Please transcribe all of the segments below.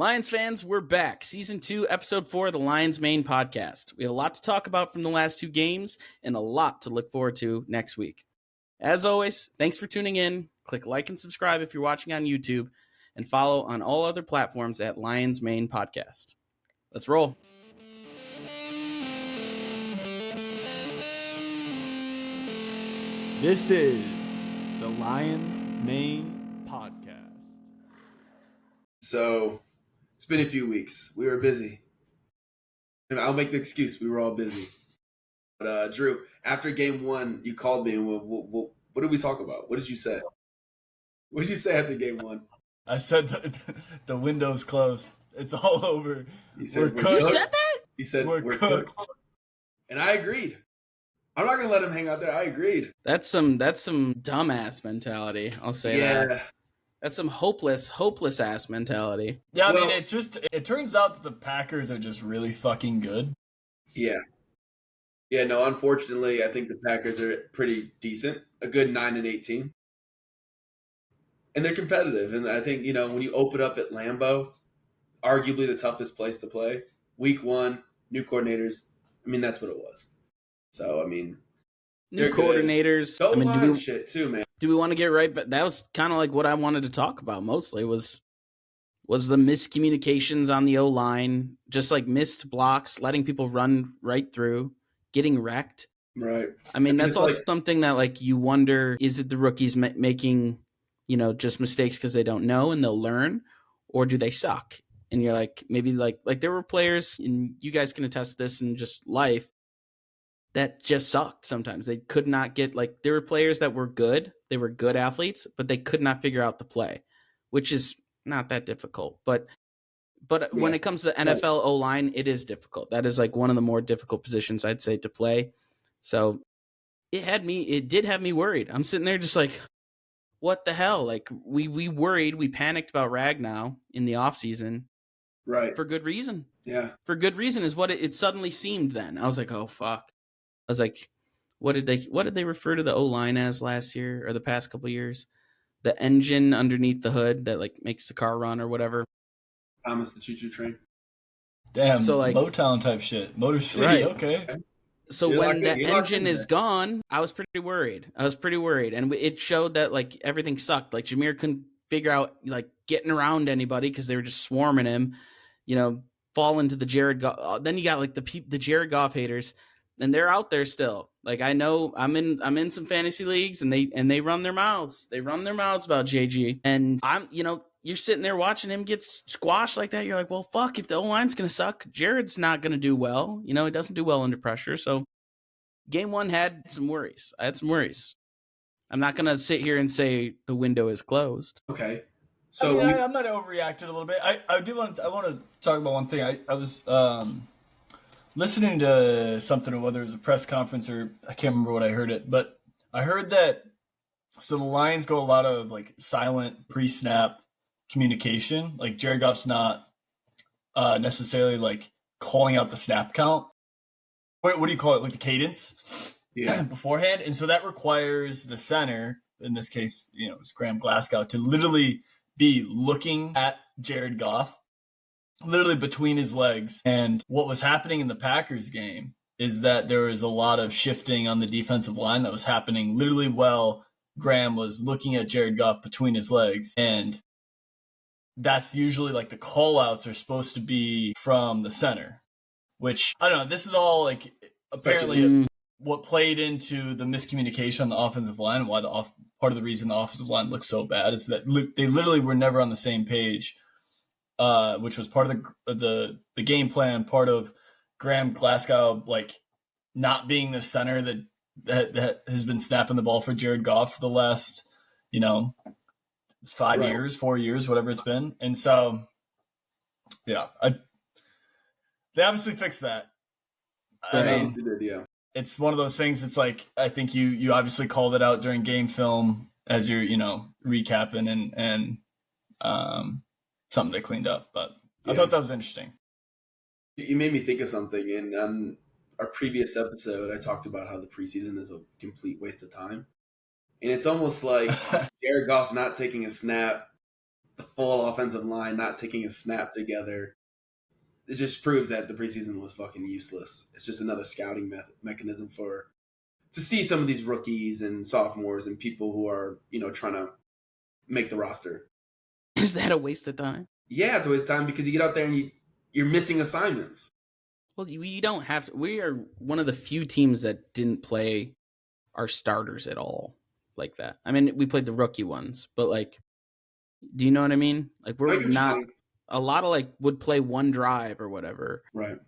Lions fans, we're back. Season 2, Episode 4 of the Lions Main Podcast. We have a lot to talk about from the last 2 games and a lot to look forward to next week. As always, thanks for tuning in. Click like and subscribe if you're watching on YouTube, and follow on all other platforms at Lions Main Podcast. Let's roll. This is the Lions Main Podcast. So, it's been a few weeks. We were busy. And I'll make the excuse. We were all busy. But, Drew, after game 1, you called me and what did we talk about? What did you say? What did you say after game 1? I said the window's closed. It's all over. You said, We're cooked. You said that? You said, We're cooked. And I agreed. I'm not going to let him hang out there. I agreed. That's some dumbass mentality. I'll say that. That's some hopeless ass mentality. Yeah, I Well- mean, it turns out that the Packers are just really fucking good. Yeah. Yeah, no, unfortunately, I think the Packers are pretty decent. A good 9-8 team. And they're competitive. And I think, when you open up at Lambeau, arguably the toughest place to play, week 1, new coordinators, that's what it was. So, New they're good. coordinators. Go line do shit too, man. we want to get right? But that was kind of like what I wanted to talk about mostly was the miscommunications on the O-line, just like missed blocks, letting people run right through, getting wrecked. Right. That's it's also like- something that like you wonder, is it the rookies making, just mistakes because they don't know and they'll learn, or do they suck? And you're like, maybe like there were players, and you guys can attest to this in just life, that just sucked sometimes. They could not get, there were players that were good. They were good athletes, but they could not figure out the play, which is not that difficult. But when it comes to the NFL O-line, it is difficult. That is like one of the more difficult positions, I'd say, to play. So it did have me worried. I'm sitting there just like, what the hell? Like we worried, we panicked about Ragnow in the offseason. Right. For good reason. Yeah. For good reason is what it suddenly seemed then. I was like, oh fuck. I was like, what did they refer to the O-line as last year or the past couple years? The engine underneath the hood that like makes the car run or whatever. Thomas the choo-choo train. Damn, So, like- Motown type shit. Motor City, Right. Okay. So You're when locked in- that you're locked engine in is there. gone, I was pretty worried. And it showed that like everything sucked. Like Jameer couldn't figure out like getting around anybody because they were just swarming him. Fall into the Jared Goff. Then you got like the Jared Goff haters, and they're out there still. Like I know I'm in some fantasy leagues, and they run their mouths. They run their mouths about JG, and you're sitting there watching him get squashed like that. You're like, well, fuck, if the O-line's going to suck, Jared's not going to do well. He doesn't do well under pressure. So game 1 had some worries. I had some worries. I'm not going to sit here and say the window is closed. Okay. So So I might have overreacted a little bit. I want to talk about one thing. I was listening to something, whether it was a press conference or I can't remember what I heard it, but I heard that the Lions go a lot of like silent pre-snap communication. Like Jared Goff's not necessarily like calling out the snap count. What do you call it? Like the cadence beforehand. And so that requires the center, in this case, it's Graham Glasgow, to literally be looking at Jared Goff, literally between his legs. And what was happening in the Packers game is that there was a lot of shifting on the defensive line that was happening literally while Graham was looking at Jared Goff between his legs. And that's usually like the call outs are supposed to be from the center, which I don't know. This is all like apparently what played into the miscommunication on the offensive line, and why part of the reason the offensive line looks so bad is that they literally were never on the same page, which was part of the game plan, part of Graham Glasgow like not being the center that has been snapping the ball for Jared Goff for the last 5 years, 4 years, whatever it's been. And so, yeah, they obviously fixed that. I mean, yeah. it's one of those things. It's like, I think you obviously called it out during game film as you're, recapping and something they cleaned up, but I thought that was interesting. You made me think of something. In our previous episode, I talked about how the preseason is a complete waste of time. And it's almost like Jared Goff not taking a snap the full offensive line not taking a snap together. It just proves that the preseason was fucking useless. It's just another scouting mechanism to see some of these rookies and sophomores and people who are, trying to make the roster. Is that a waste of time? Yeah, it's a waste of time because you get out there and you're missing assignments. Well, we don't have to. We are one of the few teams that didn't play our starters at all like that. I mean, we played the rookie ones, but like, do you know what I mean? Like, we're not a lot of like would play one drive or whatever. Right.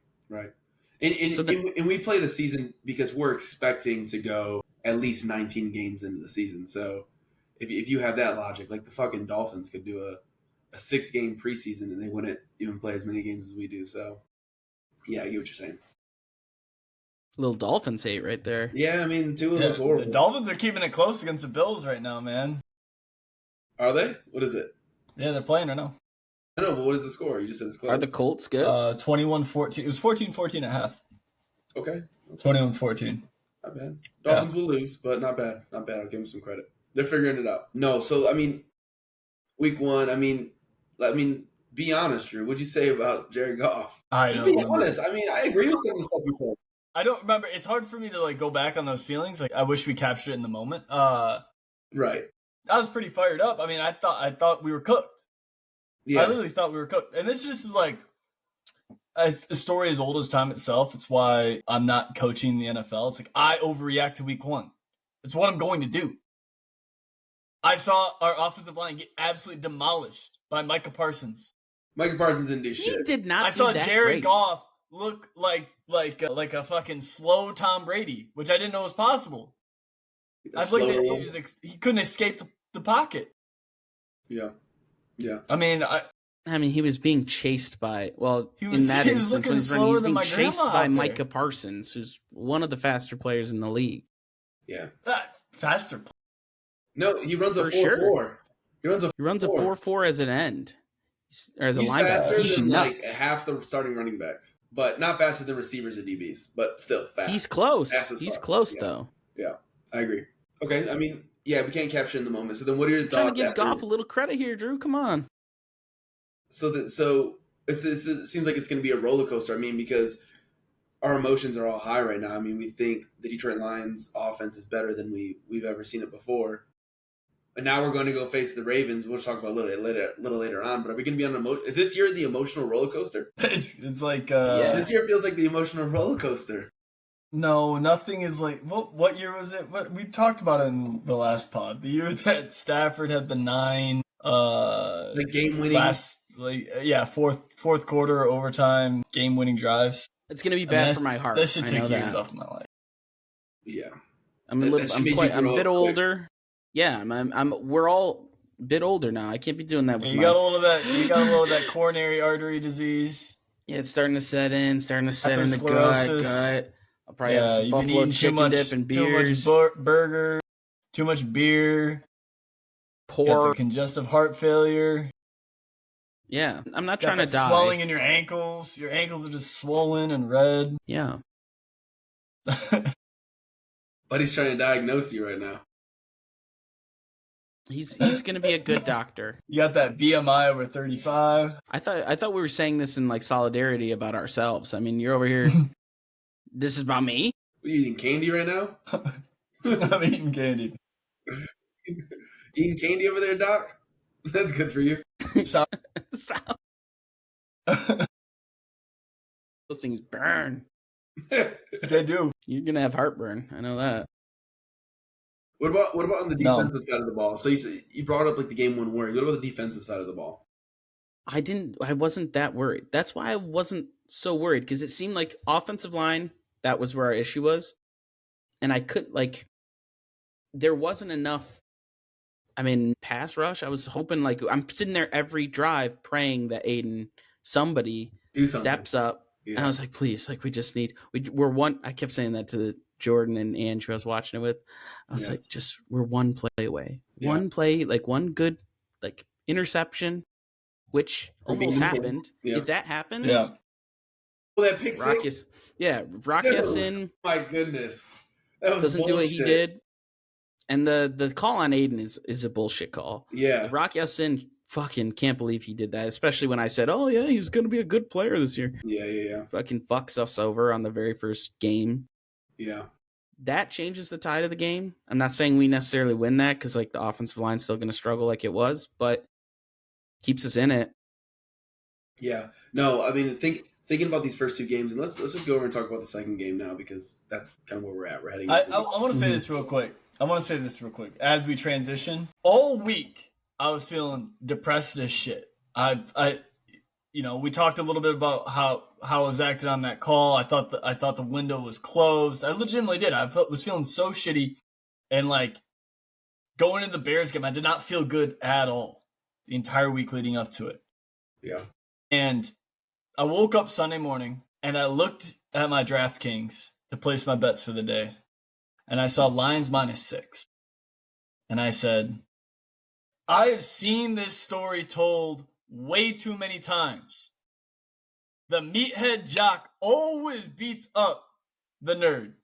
And we play the season because we're expecting to go at least 19 games into the season. So if you have that logic, like the fucking Dolphins could do a 6-game preseason and they wouldn't even play as many games as we do. So yeah, I get what you're saying. Little Dolphins hate right there. Yeah, I mean, Tua looks horrible. The Dolphins are keeping it close against the Bills right now, man. Are they? What is it? Yeah, they're playing right now. I know, but what is the score? You just said it's close. Are the Colts good? 21-14. It was 14-14 and a half. Okay. 21-14. Not bad. Dolphins will lose, but not bad. Not bad. I'll give them some credit. They're figuring it out. No, so, I mean, week one, I mean, be honest, Drew. What'd you say about Jared Goff? Just be honest. I mean, I agree with some of the stuff you said. I don't remember. It's hard for me to like go back on those feelings. Like, I wish we captured it in the moment. Right. I was pretty fired up. I mean, I thought we were cooked. Yeah. I literally thought we were cooked. And this just is like a story as old as time itself. It's why I'm not coaching the NFL. It's like I overreact to week one. It's what I'm going to do. I saw our offensive line get absolutely demolished by Micah Parsons. Micah Parsons didn't do shit. He did not. I saw Jared great. Goff look like a fucking slow Tom Brady, which I didn't know was possible. I feel like he couldn't escape the pocket. Yeah. I mean, he was being chased by. Well, he was looking slower than my grandma. Chased by Micah Parsons, who's one of the faster players in the league. Yeah. Faster. No, he runs a 4-4. Sure. He runs a 4-4 as an end, or as a He's linebacker. faster He's than nuts. like half the starting running backs, but not faster than receivers or DBs, but still fast. He's close. He's close though. Yeah, I agree. Okay, I mean, yeah, we can't capture in the moment. So then, what are your thoughts? Trying to give Goff a little credit here, Drew. Come on. So it seems like it's going to be a roller coaster. I mean, because our emotions are all high right now. I mean, we think the Detroit Lions offense is better than we've ever seen it before. And now we're going to go face the Ravens. We'll talk about a little later on. But are we going to be on is this year the emotional roller coaster? It's like This year feels like the emotional roller coaster. No, nothing is like. What year was it? What we talked about it in the last pod. The year that Stafford had the 9. The game winning fourth quarter overtime game winning drives. It's gonna be bad for my heart. That should take years off my life. Yeah, I'm a bit older. Yeah, we're all a bit older now. I can't be doing that. You got a little of that. You got a little of that coronary artery disease. Yeah, it's starting to set in. Starting to set in the gut. I'll probably have some buffalo chicken dip and beers. Too much burger. Too much beer. Pork. Congestive heart failure. Yeah, I'm not trying to die. Swelling in your ankles. Your ankles are just swollen and red. Yeah. Buddy's trying to diagnose you right now. He's going to be a good doctor. You got that BMI over 35. I thought we were saying this in like solidarity about ourselves. I mean, you're over here. This is about me. Are you eating candy right now? I'm eating candy. Eating candy over there, Doc? That's good for you. Those things burn. They do. You're going to have heartburn. I know that. What about on the defensive side of the ball? So you brought up like the game one worry. What about the defensive side of the ball? I wasn't that worried. That's why I wasn't so worried, because it seemed like offensive line, that was where our issue was. And I couldn't there wasn't enough. I mean, pass rush. I was hoping I'm sitting there every drive praying that somebody steps up. Yeah. And I was like, please, we just we're one. I kept saying that to Jordan and Andrew I was watching it with. I was like, we're one play away. Yeah. One play, one good interception, which almost happened. Yeah. If that happens, well, that pick six. Rock Ya-Sin. My goodness, doesn't bullshit. Do what he did. And the call on Aiden is a bullshit call. Yeah. Rock Ya-Sin fucking can't believe he did that. Especially when I said, "Oh yeah, he's gonna be a good player this year." Yeah. Fucking fucks us over on the very first game. Yeah. That changes the tide of the game. I'm not saying we necessarily win that because like the offensive line's still gonna struggle like it was, but keeps us in it. Yeah. No, I mean, thinking about these first two games, and let's just go over and talk about the second game now because that's kind of where we're at. We're heading. I want to say this real quick. As we transition, all week I was feeling depressed as shit. We talked a little bit about how I was acting on that call. I thought the window was closed. I legitimately did. Was feeling so shitty, and like going into the Bears game, I did not feel good at all the entire week leading up to it. Yeah. And I woke up Sunday morning and I looked at my DraftKings to place my bets for the day. And I saw Lions -6. And I said, I have seen this story told way too many times. The meathead jock always beats up the nerd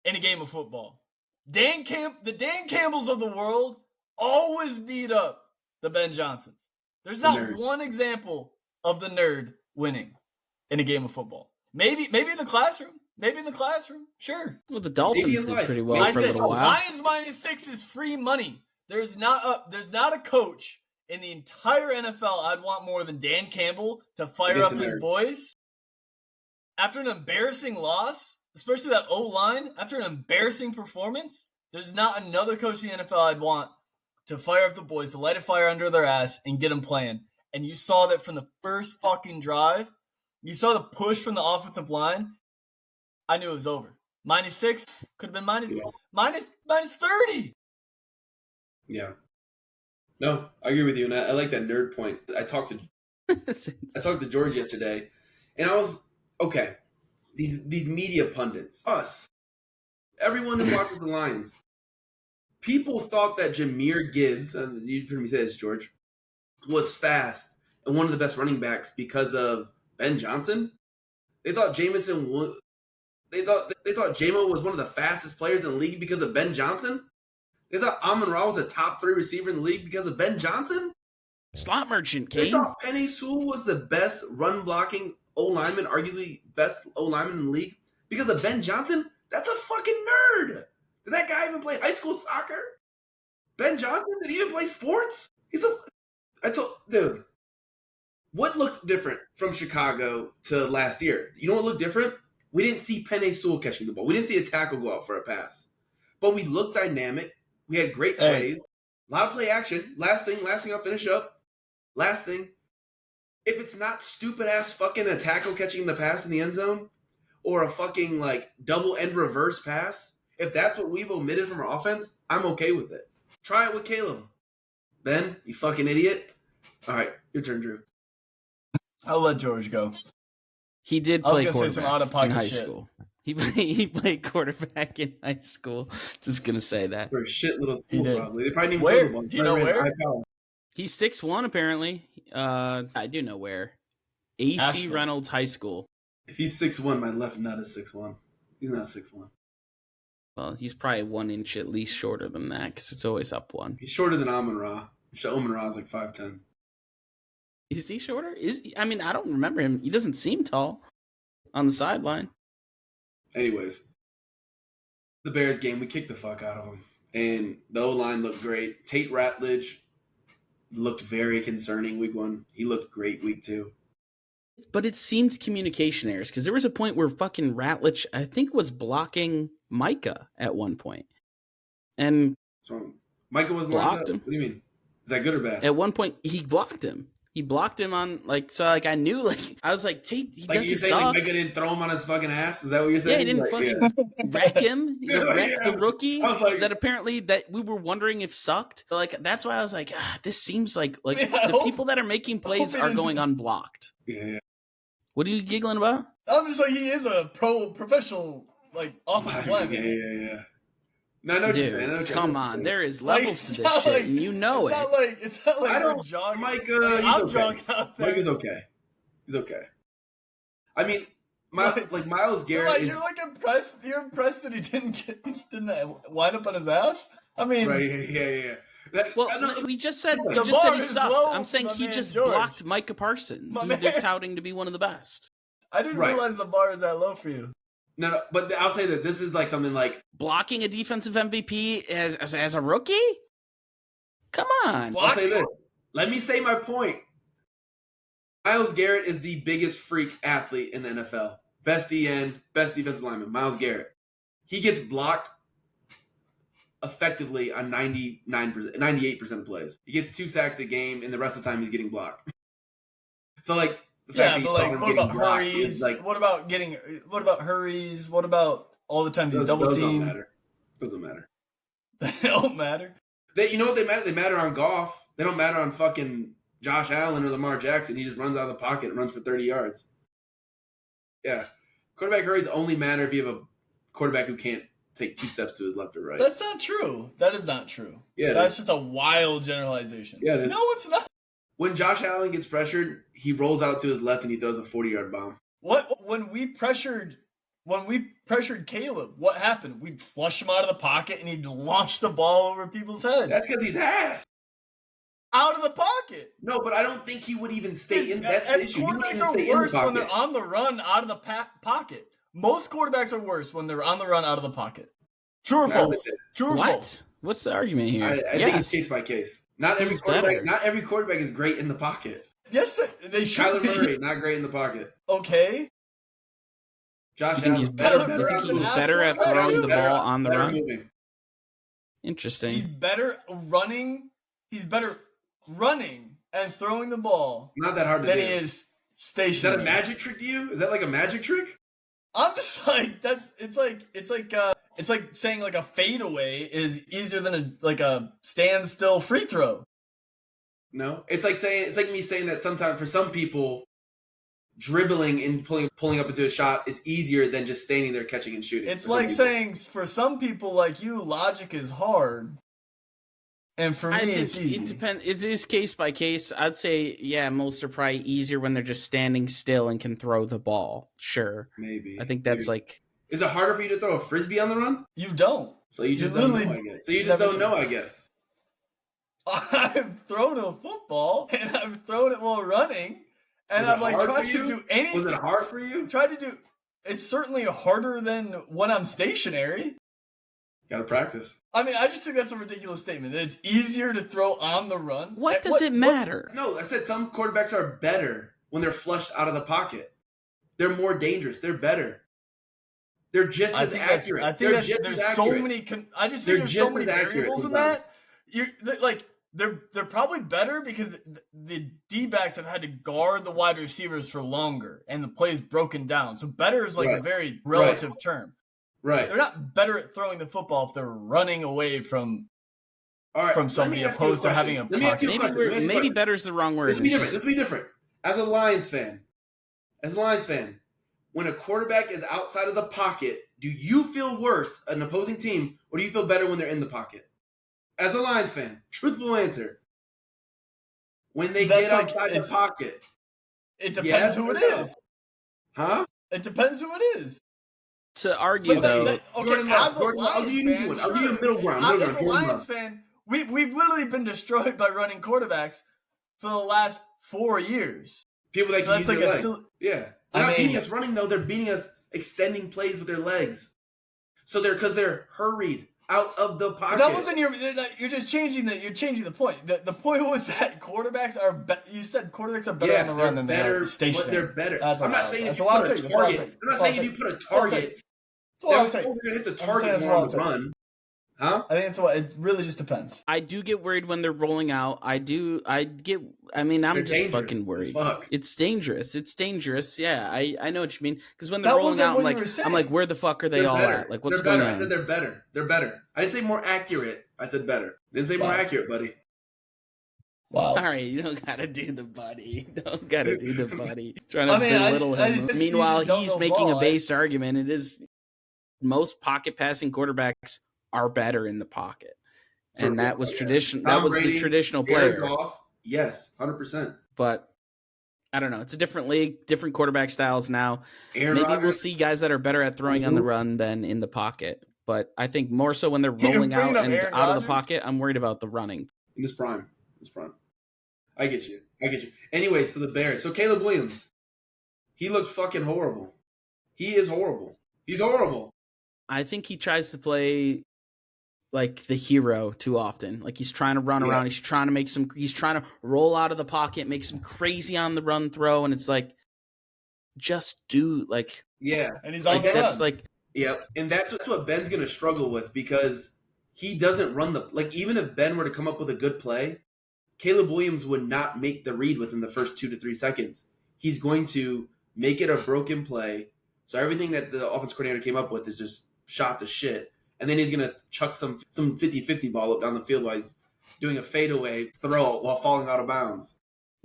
in a game of football. The Dan Campbells of the world always beat up the Ben Johnsons. There's not one example of the nerd winning in a game of football. Maybe in the classroom. Sure. Well, the Dolphins did pretty well for a little while. Lions -6 is free money. There's not a coach in the entire NFL I'd want more than Dan Campbell to fire up his boys. After an embarrassing loss, especially that O-line, after an embarrassing performance, there's not another coach in the NFL I'd want to fire up the boys, to light a fire under their ass and get them playing. And you saw that from the first fucking drive. You saw the push from the offensive line. I knew it was over. -6 could have been minus 30. Yeah. No, I agree with you, and I like that nerd point. I talked to George yesterday, and I was okay. These media pundits, us, everyone who watches the Lions, people thought that Jahmyr Gibbs, you heard me say this, George, was fast and one of the best running backs because of Ben Johnson. They thought They thought J-Mo was one of the fastest players in the league because of Ben Johnson. They thought Amon-Ra was a top 3 receiver in the league because of Ben Johnson. Slot merchant, They Kane. thought Penei Sewell was the best run blocking O-lineman, arguably best O-lineman in the league because of Ben Johnson. That's a fucking nerd. Did that guy even play high school soccer? Ben Johnson, did he even play sports? Dude, what looked different from Chicago to last year? You know what looked different? We didn't see Penei Sewell catching the ball. We didn't see a tackle go out for a pass. But we looked dynamic. We had great plays. A lot of play action. Last thing I'll finish up. Last thing. If it's not stupid-ass fucking a tackle catching the pass in the end zone or a fucking, like, double end reverse pass, if that's what we've omitted from our offense, I'm okay with it. Try it with Caleb. Ben, you fucking idiot. All right, your turn, Drew. I'll let George go. He did play quarterback in high shit. school. He played quarterback in high school. Just gonna say that. For a shit little school, He did. probably. They probably didn't Where? go to one. Do you know where? He's 6'1", apparently. I do know where. AC Asheville. Reynolds High School. If he's 6'1", my left nut is 6'1". He's not 6'1". Well, he's probably 1 inch at least shorter than that because it's always up 1. He's shorter than Amon-Ra. Amon-Ra is like 5'10". Is he shorter? I mean, I don't remember him. He doesn't seem tall on the sideline. Anyways, the Bears game, we kicked the fuck out of them. And the O-line looked great. Tate Ratledge looked very concerning week 1. He looked great week 2. But it seemed communication errors because there was a point where fucking Ratledge, I think, was blocking Micah at one point. And So Micah was blocked him. What do you mean? Is that good or bad? At one point, he blocked him. He blocked him on, like, so, like, I knew, like, I was like, Tate, he Like doesn't you're saying, suck. like Micah didn't throw him on his fucking ass? Is that what you're saying? Yeah, he didn't fucking wreck him. He wrecked the rookie I was like- that apparently that we were wondering if sucked. Like, that's why I was like, this seems like Yeah, the people that are making plays it are is- going unblocked. Yeah. What are you giggling about? I'm just like, he is a professional, like, offensive lineman. Yeah. No, I know what you're saying. I know what Dude, you're come saying. on. There is Like, levels to it's this not shit, like- and you know it. It's not like I we're don't- jogging. Micah, Like, he's I'm okay. jogging out there. Micah's okay. He's okay. I mean, Myles Garrett is You're like impressed. You're impressed that he didn't wind up on his ass. I mean, right. Yeah. Well, we just said The he is sucked. low I'm saying for my he man just George. blocked Micah Parsons, My who man. they're touting to be one of the best. I didn't Right. realize the bar is that low for you. No, but I'll say that this is like something like Blocking a defensive MVP as a rookie? Come on. I'll say this. Let me say my point. Myles Garrett is the biggest freak athlete in the NFL. Best DN, best defensive lineman. Myles Garrett. He gets blocked effectively on 98% of plays. He gets 2 sacks a game, and the rest of the time he's getting blocked. So, like, the fact that you but saw like, him what getting about blocked hurries? is like, What about hurries? What about all the times he's double those don't teamed? matter. Doesn't matter. They don't matter. You know what they matter? They matter on Goff. They don't matter on fucking Josh Allen or Lamar Jackson. He just runs out of the pocket and runs for 30 yards. Yeah. Quarterback hurries only matter if you have a quarterback who can't take 2 steps to his left or right. That's not true. That is not true. Yeah, That's just a wild generalization. Yeah, it is. No, it's not. When Josh Allen gets pressured, he rolls out to his left and he throws a 40-yard bomb. What when we pressured Caleb, what happened? We'd flush him out of the pocket and he'd launch the ball over people's heads. That's because he's ass. Out of the pocket. No, but I don't think he would even stay in. That's the issue. He wouldn't even Quarterbacks are stay in the worse when pocket. they're on the run out of the pocket. Most quarterbacks are worse when they're on the run out of the pocket. True or No, false? True or What? false? What's the argument here? I think Yes. it's case by case. Not every Who's quarterback. better? Not every quarterback is great in the pocket. Yes, they should Kyler be. Murray, not great in the pocket. Okay. Josh You think he's Allen, better? Kyler You Murray's think he's an better at asshole throwing too. the ball on the better run? moving. Interesting. He's better running. He's better running and throwing the ball Not that hard to than do. he is Is that stationary. a magic trick to you? Is that like a magic trick? I'm just like it's like saying like a fadeaway is easier than a standstill free throw. No. It's like me saying that sometimes for some people, dribbling and pulling up into a shot is easier than just standing there catching and shooting. It's for some like people. saying for some people like you, logic is hard, and for me, I think it's easy. it depends. It is case by case. I'd say, yeah, most are probably easier when they're just standing still and can throw the ball. Sure. Maybe. I think that's Maybe. like, Is it harder for you to throw a frisbee on the run? You don't. So you just You don't know, literally I guess. So you just never don't do. know, I guess. I've thrown a football and I've thrown it while running, and Was it I've like hard tried for to you? do anything. Was it hard for you? Tried to do. It's certainly harder than when I'm stationary. Gotta practice. I mean, I just think that's a ridiculous statement. That it's easier to throw on the run. what does it matter? No, I said some quarterbacks are better when they're flushed out of the pocket. They're more dangerous. They're better. They're just I as think that's. accurate. I think They're that's. just There's as so accurate. many. I just They're think there's so just many as accurate variables in sometimes. that. Like they're probably better because the D-backs have had to guard the wide receivers for longer, and the play's broken down. So better is like a Right. very relative term. Right. They're not better at throwing the football if they're running away from All right. from let me somebody ask you opposed to question. having a Let me ask you a Maybe, question. Let me ask you a maybe question. better is the wrong word. This will be It's different. just- This will be different. As a Lions fan, when a quarterback is outside of the pocket, do you feel worse, an opposing team, or do you feel better when they're in the pocket? As a Lions fan, truthful answer. When they That's get like- outside the it's- pocket. It depends Yes who or it no? is. Huh? It depends who it is. to argue, But though, okay, Jordan Love, as a Jordan Love, I'll Lions give you an easy fan, one. I'll give you a sure. middle ground. As a Jordan Lions Love. fan, we've literally been destroyed by running quarterbacks for the last 4 years. People that So can that's use like their a legs. silly. Yeah. I They're not mean- beating us running, though. They're beating us extending plays with their legs. So because they're hurried out of the pocket. That wasn't you're just changing the point. The point was that quarterbacks are you said quarterbacks are better on the run than they are but stationary. they're better. That's a I'm not wild saying take. if That's you a wild put a take. That's a wild target. take. I'm not That's a saying wild if you put a It's a wild target. It's a wild They're take. going to hit the I'm saying target it's a more on wild the take. run. Huh? I think it's what it really just depends. I do get worried when they're rolling out. I mean, I'm They're just dangerous fucking as worried. fuck. It's dangerous. It's dangerous. Yeah, I know what you mean. Because when they're That rolling wasn't out, what I'm you like, were saying. I'm like, where the fuck are they They're all better. at? Like, what's They're going better. on? I said they're better. They're better. I didn't say more accurate. I said better. Didn't say more Wow. accurate, buddy. Wow. All right, you don't gotta do the buddy. Don't gotta do the buddy. Trying to I mean, belittle I him. just- you Meanwhile, just don't he's know making ball. a based argument. It is most pocket passing quarterbacks are better in the pocket, and that was tradition. That Tom was the Brady, traditional Jared player. Goff, yes, 100%. But I don't know. It's a different league, different quarterback styles now. Aaron Maybe we'll Rodgers, see guys that are better at throwing on the run than in the pocket. But I think more so when they're You're rolling out bringing up and Aaron out of the Rodgers? pocket, I'm worried about the running. In his prime. I get you. Anyway, so the Bears. So Caleb Williams, he looked fucking horrible. He is horrible. He's horrible. I think he tries to play like the hero too often. Like he's trying to run around. He's trying to roll out of the pocket, make some crazy on the run throw. And it's like, just do like, Yeah. And he's on the that's run. like, Yep. And that's what Ben's going to struggle with because he doesn't run like, even if Ben were to come up with a good play, Caleb Williams would not make the read within the first 2 to 3 seconds. He's going to make it a broken play. So everything that the offense coordinator came up with is just shot to shit. And then he's going to chuck some 50-50 ball up down the field while he's doing a fadeaway throw while falling out of bounds.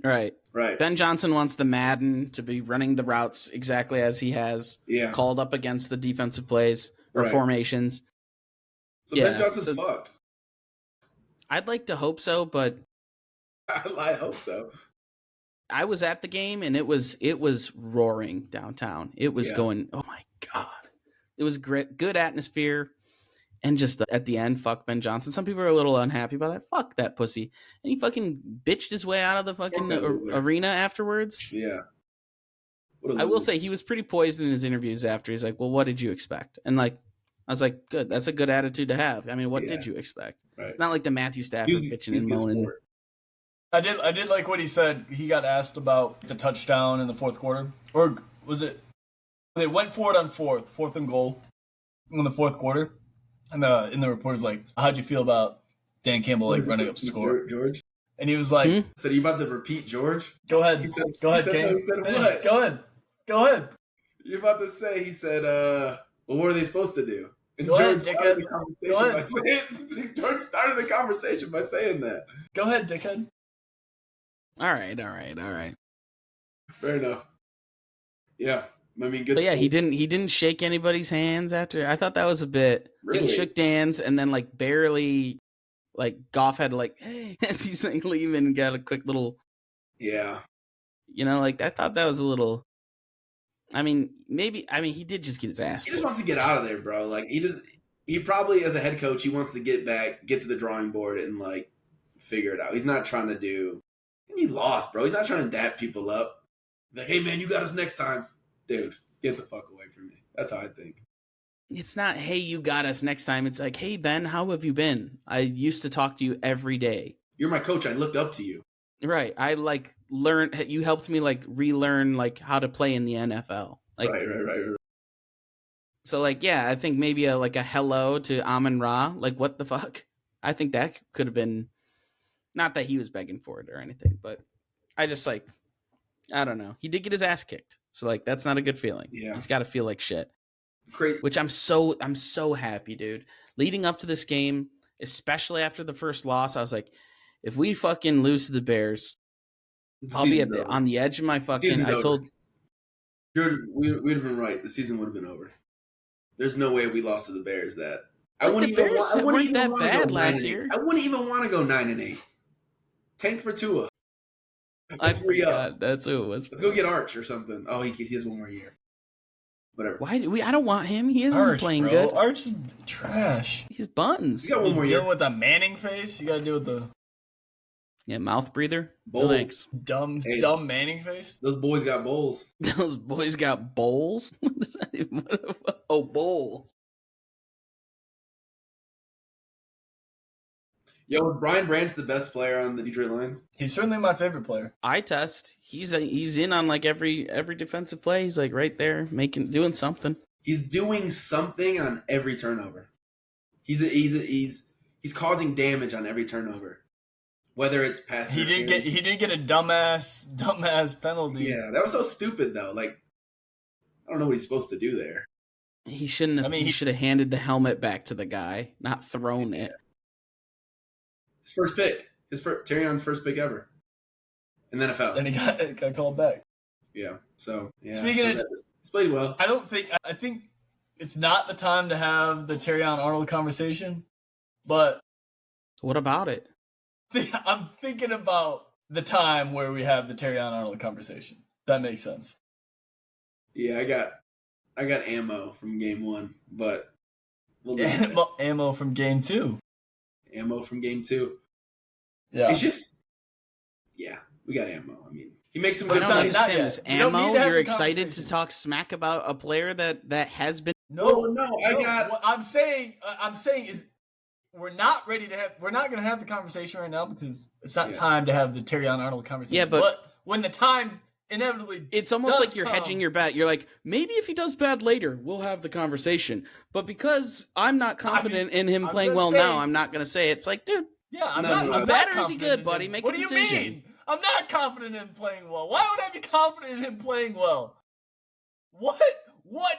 right. Right. Ben Johnson wants the Madden to be running the routes exactly as he has called up against the defensive plays or formations. So Ben Johnson's fucked. I'd like to hope so, but I hope so. I was at the game and it was roaring downtown. It was going, oh my God. It was great, good atmosphere. And just at the end, fuck Ben Johnson. Some people are a little unhappy about that. Fuck that pussy. And he fucking bitched his way out of the fucking arena afterwards. Yeah. I will say he was pretty poised in his interviews after. He's like, well, what did you expect? And like, I was like, good. That's a good attitude to have. I mean, what did you expect? Right. It's not like the Matthew Stafford bitching and moaning. I did like what he said. He got asked about the touchdown in the fourth quarter. Or was it? They went for it on fourth and goal in the fourth quarter. And in the reporter's like, how'd you feel about Dan Campbell running up the score? George? And he was like, So you about to repeat George? Go ahead. Go ahead, Cam. What? Go ahead. You're about to say, he said, well, what are they supposed to do? And Go George ahead, dickhead. George started the conversation by saying that. Go ahead, dickhead. All right. Fair enough. Yeah. I mean, good. But yeah, he didn't shake anybody's hands after. I thought that was a bit. Really? Like he shook Dan's and then like barely, like Goff had to like, hey, as he's like leaving and got a quick little. Yeah. You know, like I thought that was a little. I mean, he did just get his ass. He just wants to get out of there, bro. Like he probably as a head coach, he wants to get to the drawing board and like figure it out. He's not trying to do. He lost, bro. He's not trying to dap people up. Like, hey man, you got us next time. Dude, get the fuck away from me. That's how I think. It's not, hey, you got us next time. It's like, hey, Ben, how have you been? I used to talk to you every day. You're my coach. I looked up to you. Right. I like learned, you helped me like relearn like how to play in the NFL. Like, Right. So like, yeah, I think maybe a hello to Amon Ra. Like, what the fuck? I think that could have been, not that he was begging for it or anything, but I just like, I don't know. He did get his ass kicked. So like that's not a good feeling. Yeah. He's got to feel like shit. Great. Which I'm so happy, dude. Leading up to this game, especially after the first loss, I was like, if we fucking lose to the Bears, I'll be on the edge of my fucking. I told we'd have been right. The season would have been over. There's no way we lost to the Bears. That I wouldn't even. Bears I wouldn't weren't that even bad go last year. I wouldn't even want to go 9-8. Tank for Tua. I forgot. That's who it was. Let's go get Arch or something. Oh, he has one more year. Whatever. Why do we? I don't want him. He isn't playing good. Arch is trash. He's buttons. You got one more year. Dealing with a Manning face. You got to deal with the mouth breather. Bowls. No thanks. Dumb Manning face. Those boys got bowls. Those boys got bowls. What is that even? Oh, bowls. Yo, was Brian Branch the best player on the Detroit Lions? He's certainly my favorite player. Eye test. He's in on like every defensive play. He's like right there doing something. He's doing something on every turnover. He's causing damage on every turnover. Whether it's pass. He did get a dumbass penalty. Yeah, that was so stupid though. Like I don't know what he's supposed to do there. He shouldn't have. He should have handed the helmet back to the guy, not thrown it. His first pick. Terrion's first pick ever. In the NFL. Then he got called back. Yeah. So yeah. Speaking of, he's played well. I think it's not the time to have the Terrion Arnold conversation, but what about it? I'm thinking about the time where we have the Terrion Arnold conversation. That makes sense. Yeah, I got ammo from game 1, but ammo from game 2. Ammo from game 2. Yeah. It's just, we got ammo. I mean, he makes some But good I don't it's not plays. understand yet. this We don't need ammo. to have You're the excited to conversation. talk smack about a player that has been. Well, no, I got- What I'm saying is we're not ready to have. We're not going to have the conversation right now because it's not Yeah. time to have the Terrion Arnold conversation. Yeah, but when the time inevitably, It's almost does like you're come- hedging your bet. You're like, maybe if he does bad later, we'll have the conversation. But because I'm not confident in him I'm playing just well saying- now, I'm not going to say it. It's like, dude, Yeah, I'm No, not. no, I'm no. not Bad or is he confident good, in buddy? him. Make what a do you decision. mean? I'm not confident in him playing well. Why would I be confident in him playing well? What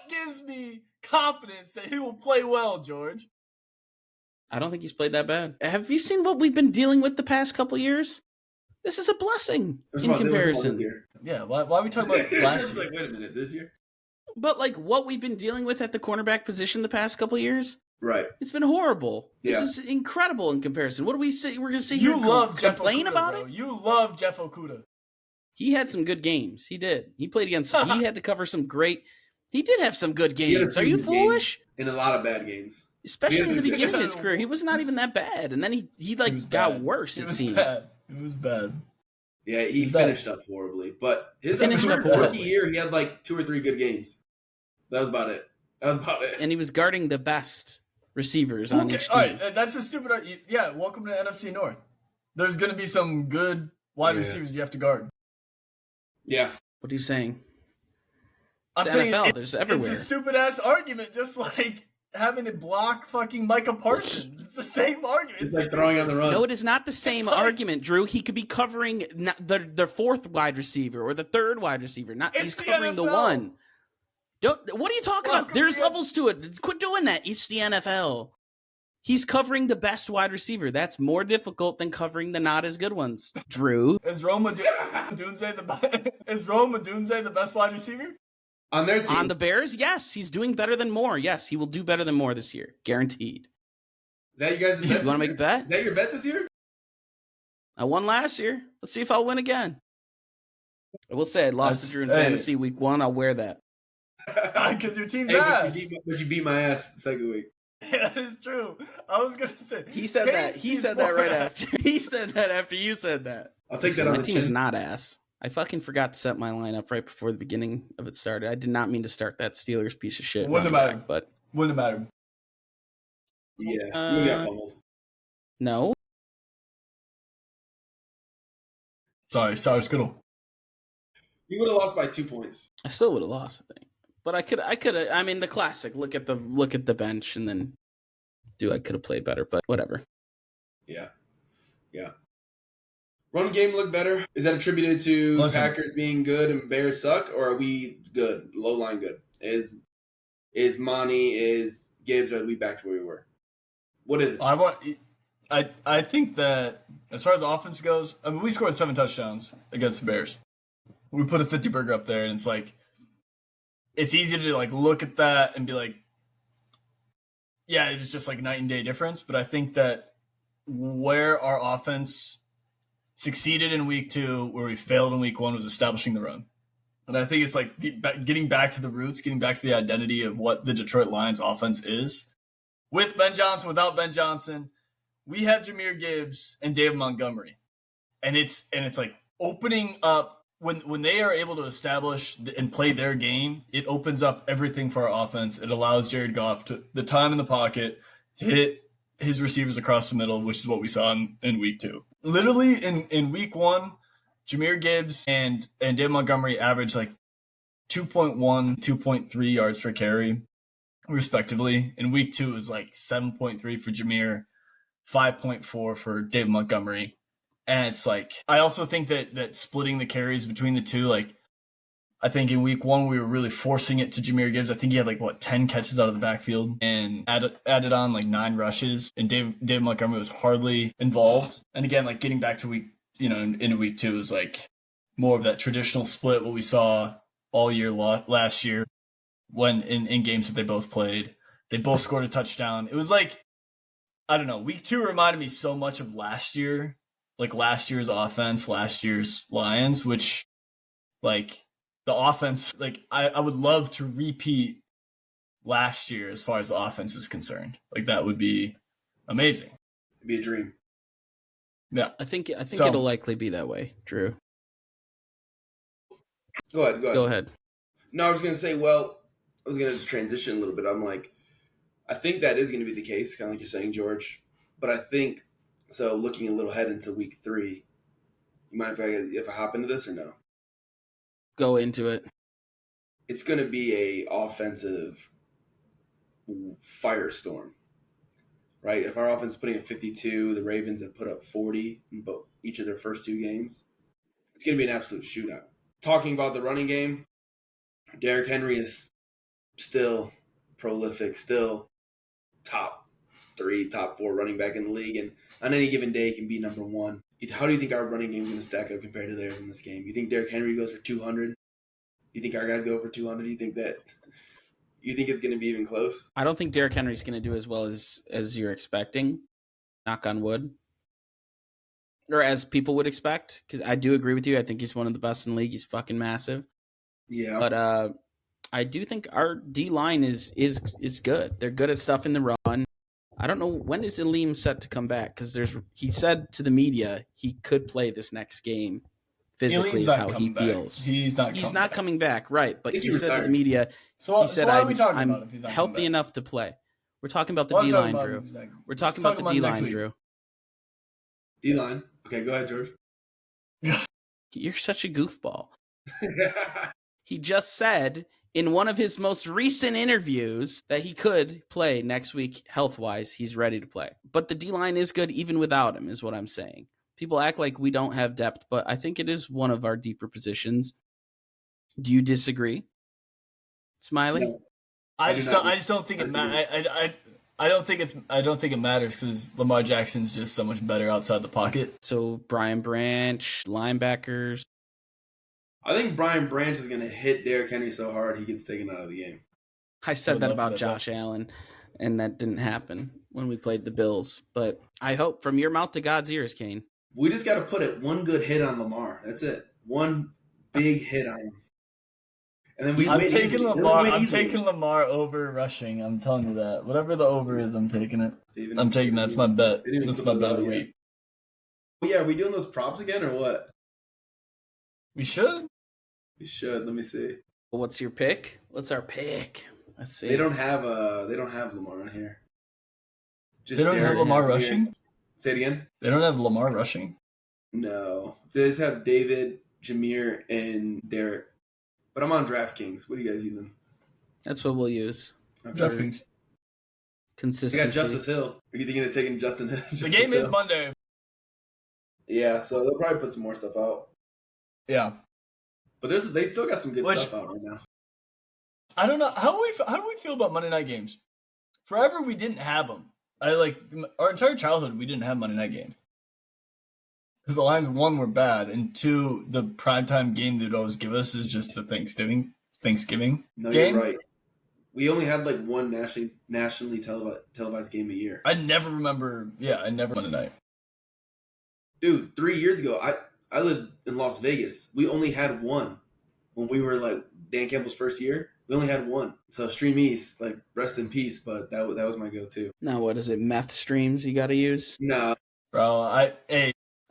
gives me confidence that he will play well, George? I don't think he's played that bad. Have you seen what we've been dealing with the past couple years? This is a blessing It was in about- it was about comparison. this year. Yeah, why are we talking about It's last year? like, wait a minute, this year? But like what we've been dealing with at the cornerback position the past couple years, Right. it's been horrible. Yeah. This is incredible in comparison. What do we say? We're going to sit You here and love Jeff complain Okuda, about bro. it? You love Jeff Okuda. He had some good games. He did. He played against. He had to cover some great. He did have some good had a games. Are few you good foolish? In a lot of bad games. Especially in the Yeah. beginning of his career, he was not even that bad, and then he It like was got bad. worse. It It was seemed. bad. It was bad. Yeah, he He's bad. finished up horribly. But his Finished up rookie horribly. year, he had like 2 or 3 good games. That was about it. And he was guarding the best receivers on Okay, each all team. right, that's a stupid. Yeah, welcome to NFC North. There's going to be some good wide Yeah. receivers you have to guard. Yeah. What are you saying? I'm It's saying NFL. There's everywhere. It's a stupid ass argument, just like having to block fucking Micah Parsons. It's the same argument. It's like throwing on the run. No, it is not the same like- argument, Drew. He could be covering the fourth wide receiver or the third wide receiver. Not It's he's the covering the NFL. one. What are you talking Welcome about? There's to the- levels to it. Quit doing that. It's the NFL. He's covering the best wide receiver. That's more difficult than covering the not as good ones. Drew. Is Rome Odunze the best wide receiver? On their team. On the Bears, yes, he's doing better than Moore. Yes, he will do better than Moore this year. Guaranteed. Is that you guys' bet? You want to make a bet? Is that your bet this year? I won last year. Let's see if I'll win again. I will say I lost to Drew in Hey. fantasy week 1. I'll wear that. Because your team's Hey, ass. but you beat my ass the second week. That is true. I was gonna say He said Hey, that. He Steve said that right Moore. after. He said that after you said that. I'll take Listen, that on my the team is chin. not ass. I fucking forgot to set my lineup right before the beginning of it started. I did not mean to start that Steelers piece of shit. Wouldn't have running mattered. back, but Wouldn't have mattered. Yeah, you got pummeled. no. Sorry, Skittle. You would have lost by 2 points. I still would have lost, I think. But I could I mean the classic, look at the bench and then I could have played better, but whatever. Yeah. Yeah. Run game look better. Is that attributed to Listen. Packers being good and Bears suck, or are we good? Low line good. Is Monty, is Gibbs, are we back to where we were? What is it? I think that as far as the offense goes, I mean, we scored 7 touchdowns against the Bears. We put a 50 burger up there, and it's like it's easy to like look at that and be like, yeah, it was just like night and day difference. But I think that where our offense succeeded in week 2, where we failed in week 1, was establishing the run. And I think it's like getting back to the roots, getting back to the identity of what the Detroit Lions offense is. With Ben Johnson, without Ben Johnson, we have Jahmyr Gibbs and David Montgomery. And it's like opening up when they are able to establish and play their game, it opens up everything for our offense. It allows Jared Goff to the time in the pocket to hit his receivers across the middle, which is what we saw in week 2. Literally in week 1, Jahmyr Gibbs and David Montgomery averaged like 2.1, 2.3 yards per carry, respectively. In week 2, it was like 7.3 for Jahmyr, 5.4 for David Montgomery. And it's like, I also think that splitting the carries between the two, like, I think in week 1, we were really forcing it to Jahmyr Gibbs. I think he had like, 10 catches out of the backfield and added on like 9 rushes. And David Montgomery was hardly involved. And again, like getting back to in week 2 is like more of that traditional split, what we saw all year last year when in games that they both played. They both scored a touchdown. It was like, I don't know, week 2 reminded me so much of last year, like last year's offense, last year's Lions, which like the offense, like I would love to repeat last year as far as the offense is concerned. Like that would be amazing. It'd be a dream. Yeah. I think So- it'll likely be that way, Drew. Go ahead. Go ahead. No, I was going to say, well, I was going to just transition a little bit. I'm like, I think that is going to be the case, kind of like you're saying, George. But I think, so looking a little ahead into week 3, you mind if I hop into this or no? Go into it. It's going to be a offensive firestorm, right? If our offense is putting up 52, the Ravens have put up 40 in each of their first 2 games, it's going to be an absolute shootout. Talking about the running game, Derrick Henry is still prolific, still top 3, top 4 running back in the league, and on any given day can be number 1. How do you think our running game is going to stack up compared to theirs in this game? You think Derrick Henry goes for 200? You think our guys go for 200? You think it's going to be even close? I don't think Derrick Henry's going to do as well as you're expecting. Knock on wood. Or as people would expect, because I do agree with you. I think he's one of the best in the league. He's fucking massive. Yeah. But I do think our D-line is good. They're good at stuff in the run. I don't know, when is Aleem set to come back? Because he said to the media he could play this next game. Physically Aleem's is not how he coming back. feels. He's not coming back, right? But think he he said to the retired. media, So he said, why are we talking about I'm if he's not coming healthy back? enough to play. We're talking about the Well, I'm talking D-line, about Drew. him exactly. We're Let's talking talk about the next D-line, week. Drew. D-line. Okay, go ahead, George. You're such a goofball. He just said in one of his most recent interviews that he could play next week health-wise. He's ready to play. But the D-line is good even without him, is what I'm saying. People act like we don't have depth, but I think it is one of our deeper positions. Do you disagree, Smiley? No. I do just not don't think it disagree. I don't think it matters because Lamar Jackson's just so much better outside the pocket. So Brian Branch, linebackers. I think Brian Branch is going to hit Derrick Henry so hard he gets taken out of the game. I said would that love about that. Josh Allen, and that didn't happen when we played the Bills. But I hope from your mouth to God's ears, Kane. We just got to put it one good hit on Lamar. That's it. One big hit on him. And then we I'm win taking easily. Lamar. Then we win I'm easily. taking Lamar over rushing. I'm telling you that. Whatever the over is, I'm taking it. They even- I'm taking that. That's my bet. they didn't even That's put my those bet out of the yet. week. Yeah, are we doing those props again or what? We should. We should. Let me see. What's your pick? What's our pick? Let's see. They don't have Lamar on here. Just They don't have Derrick Lamar Henry. rushing. Say it again. They don't have Lamar rushing. No, they just have David, Jameer, and Derek. But I'm on DraftKings. What are you guys using? That's what we'll use. Okay. DraftKings. I Consistency. got Justice Hill. Are you thinking of taking Justin? The game is Monday. Yeah, so they'll probably put some more stuff out. Yeah. But they still got some good Which- stuff out right now. I don't know how do we feel about Monday night games? Forever we didn't have them. Our entire childhood we didn't have Monday night games because the Lions, one, were bad, and two, the primetime game they'd always give us is just the Thanksgiving No, game. you're right. We only had like one nationally televised game a year. I never remember. Yeah, I never Monday night. Dude, 3 years ago, I lived in Las Vegas. We only had one when we were like Dan Campbell's first year. We only had one. So Stream East, like rest in peace. But that was my go-to. Now, what is it? Meth streams you got to use? No, Bro,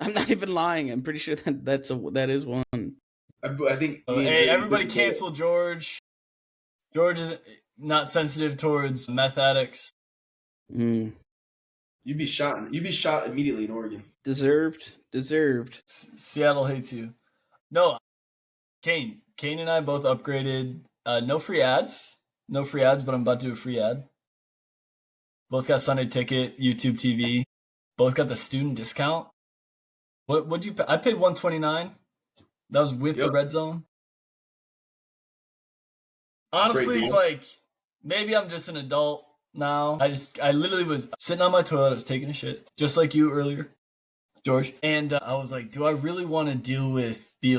I'm not even lying. I'm pretty sure that is one. I think. everybody cancel George. George is not sensitive towards meth addicts. Mm. You'd be shot. You'd be shot immediately in Oregon. Deserved. Seattle hates you. No, Kane and I both upgraded. No free ads, but I'm about to do a free ad. Both got Sunday Ticket, YouTube TV. Both got the student discount. What'd you pay? I paid $129. That was with the Yep. Red Zone. Honestly, Great it's deal. like maybe I'm just an adult now. I literally was sitting on my toilet. I was taking a shit, just like you earlier, George. And I was like, do I really want to deal with the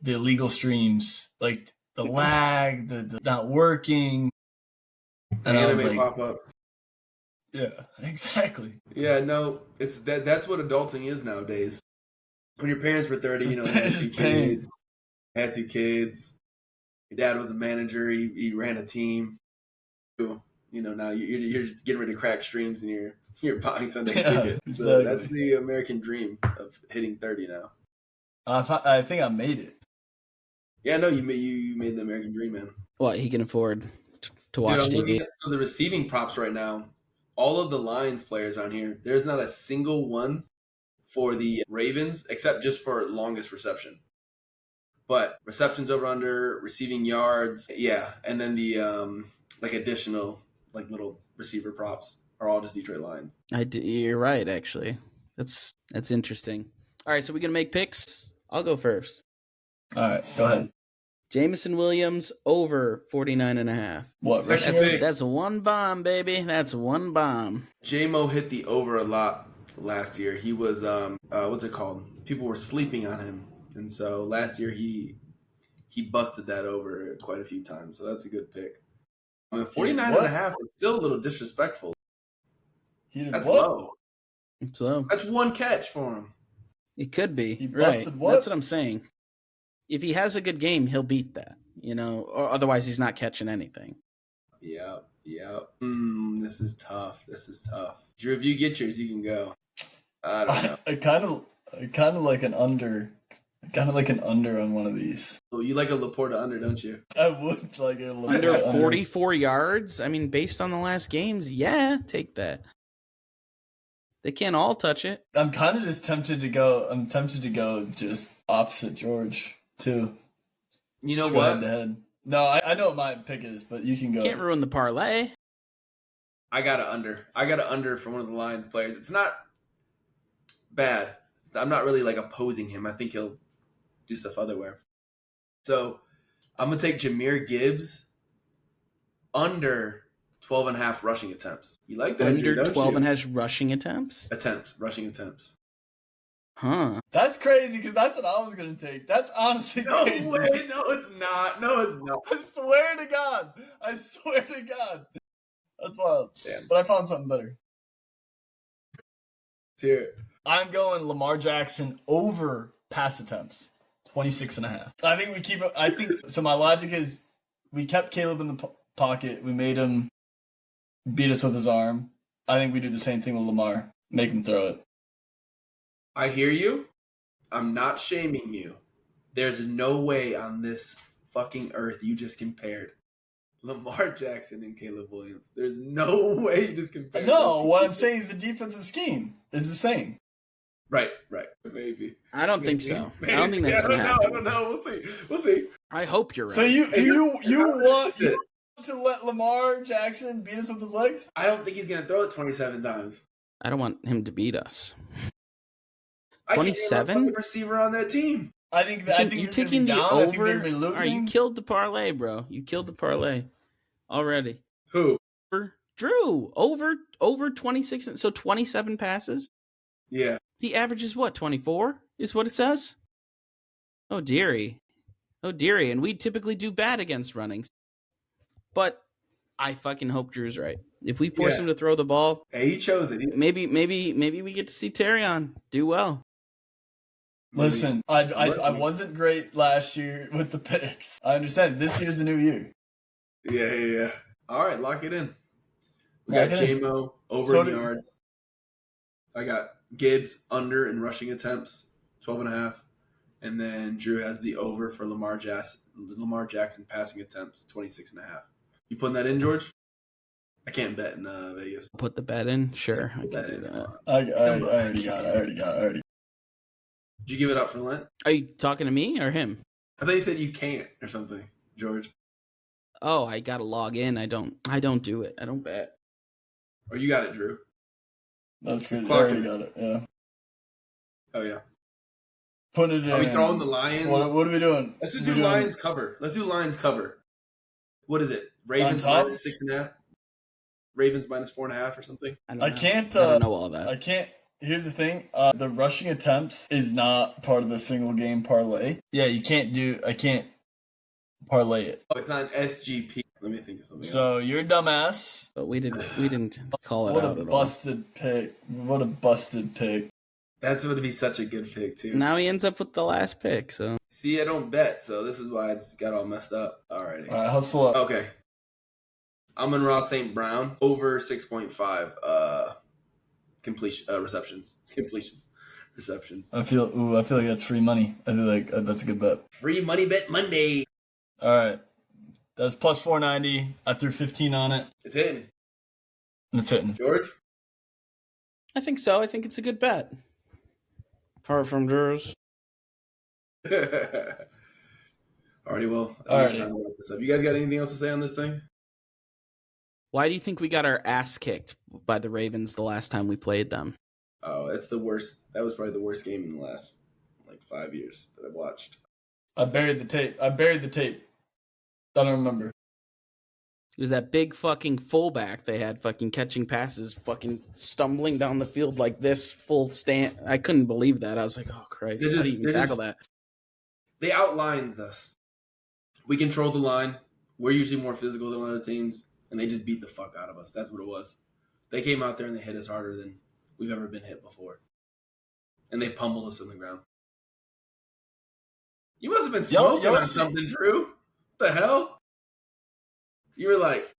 illegal streams, like the lag, the not working? And I was Anime like, pop up. yeah, exactly. Yeah, no, it's that's what adulting is nowadays. When your parents were 30, you know, had two Just pain. kids, Your dad was a manager. He ran a team. You know, now you're just getting ready to crack streams and you're You're buying Sunday Yeah, tickets. So that's exactly. the American dream of hitting 30 now. I think I made it. Yeah, no, you made the American dream, man. What he can afford to watch Dude, I'm looking TV. at so the receiving props right now. All of the Lions players on here, there's not a single one for the Ravens except just for longest reception. But receptions over under, receiving yards, yeah, and then the like additional like little receiver props are all just Detroit Lions. You're right, actually. That's interesting. All right, so we're gonna make picks. I'll go first. All right, go ahead. Jamison Williams over 49.5. What? Second Rushing pick. yards? That's one bomb, baby. That's one bomb. J-Mo hit the over a lot last year. He was what's it called? People were sleeping on him. And so last year he busted that over quite a few times. So that's a good pick. I mean, 49.5 is still a little disrespectful. He did That's what? low. So That's one catch for him. it could be. He Right. busted what? That's what I'm saying. If he has a good game, he'll beat that, or otherwise he's not catching anything. Yep. This is tough. Drew, if you get yours, you can go. I don't know. I kind of like an under. Kind of like an under on one of these. Oh, you like a Laporta under, don't you? I would like a Under 44 yards? I mean, based on the last games, yeah, take that. They can't all touch it. I'm kind of just tempted to go. I'm tempted to go just opposite George too. You know Just go what? head to head. No, I know what my pick is, but you can go. Can't ruin the parlay. I got an under. I got an under from one of the Lions players. It's not bad. I'm not really like opposing him. I think he'll do stuff otherwhere. So I'm going to take Jahmyr Gibbs under 12.5 rushing attempts. You like that, Drew, Under don't 12 you? and has rushing attempts? Rushing attempts. Huh. That's crazy because that's what I was gonna take. That's honestly No crazy. way. No, it's not. I swear to God. That's wild. Damn. But I found something better. Let's hear it. I'm going Lamar Jackson over pass attempts. 26.5. I think we keep it. I think so. My logic is we kept Caleb in the pocket. We made him beat us with his arm. I think we do the same thing with Lamar. Make him throw it. I hear you. I'm not shaming you. There's no way on this fucking earth you just compared Lamar Jackson and Caleb Williams. There's no way you just compared. No, those what two. I'm saying is the defensive scheme is the same. Right. Maybe. I don't think so. Maybe. I don't think that's going to happen. I don't know. We'll see. I hope you're right. So you want to let Lamar Jackson beat us with his legs? I don't think he's going to throw it 27 times. I don't want him to beat us. I can't name a 27? fucking receiver on that team. I think You you're taking gonna be the down. I think over? they're gonna be All right, you losing. killed the parlay, bro. You killed the parlay already. Who? Drew, over 26, so 27 passes. Yeah. The average is what, 24 is what it says? Oh, dearie. And we typically do bad against runnings. But I fucking hope Drew's right. If we force him to throw the ball, Hey, he chose it. maybe we get to see Terrion do well. Listen, I wasn't great last year with the picks. I understand. This year's a new year. Yeah. All right, lock it in. We Lock got it in. J-Mo over So in do- yards. I got Gibbs under in rushing attempts, 12.5. And then Drew has the over for Lamar Jackson passing attempts, 26.5. You putting that in, George? I can't bet in Vegas. Put the bet in? Sure, I Put can that do in. that. I already got it. Did you give it up for Lent? Are you talking to me or him? I thought you said you can't or something, George. Oh, I gotta log in. I don't do it. I don't bet. Or you got it, Drew. That's good. I Clock already it. got it. Yeah. Oh, yeah. Put it in. Are we throwing the Lions? What are we doing? Let's just We do doing- Lions cover. What is it? Ravens top? minus 6.5? Ravens minus 4.5 or something? I I know. can't. I don't know all that. I can't. Here's the thing. The rushing attempts is not part of the single game parlay. Yeah, you can't do. I can't parlay it. Oh, it's not SGP. Let me think of something else. So you're a dumbass. But we didn't call it What out a at all. busted pick. What a busted pick. That's going to be such a good pick, too. Now he ends up with the last pick. So See, I don't bet, so this is why I just got all messed up. Alrighty. All right, hustle up. Okay. Amon-Ra St. Brown over 6.5 receptions. Receptions. I feel like that's free money. I feel like that's a good bet. Free money bet Monday. All right, that's plus 490. I threw 15 on it. It's hitting. It's hitting. George? I think so. I think it's a good bet. Apart from Drews. Alrighty, well, Alrighty. time to wrap this up. You guys got anything else to say on this thing? Why do you think we got our ass kicked by the Ravens the last time we played them? Oh, that's the worst. That was probably the worst game in the last 5 years that I've watched. I buried the tape. I don't remember. It was that big fucking fullback they had fucking catching passes, fucking stumbling down the field like this, full stand. I couldn't believe that. I was like, oh, Christ. How do you even tackle that? They outlines us. We control the line. We're usually more physical than other teams, and they just beat the fuck out of us. That's what it was. They came out there and they hit us harder than we've ever been hit before. And they pummeled us on the ground. You must have been smoking on something, Drew. What the hell? You were like...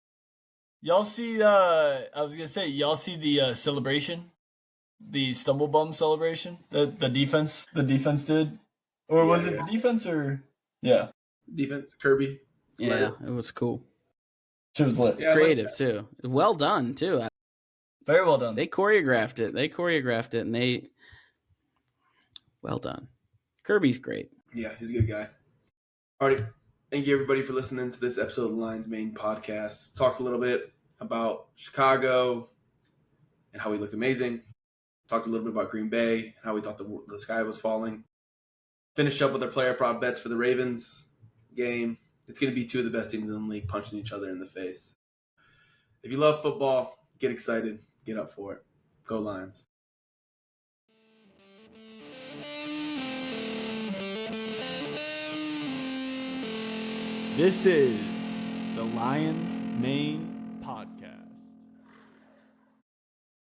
Y'all see, I was going to say, y'all see the celebration? The stumble bum celebration that the defense did? Or was it the defense or... Yeah. Defense, Kirby. Yeah, it was cool. It was lit. It's creative, too. Well done, too. Very well done. They choreographed it, and they... Well done. Kirby's great. Yeah, he's a good guy. All right. Thank you, everybody, for listening to this episode of the Lions Main podcast. Talked a little bit about Chicago and how we looked amazing. Talked a little bit about Green Bay and how we thought the sky was falling. Finished up with our player prop bets for the Ravens game. It's going to be two of the best teams in the league punching each other in the face. If you love football, get excited. Get up for it. Go Lions. This is the Lions Main Podcast.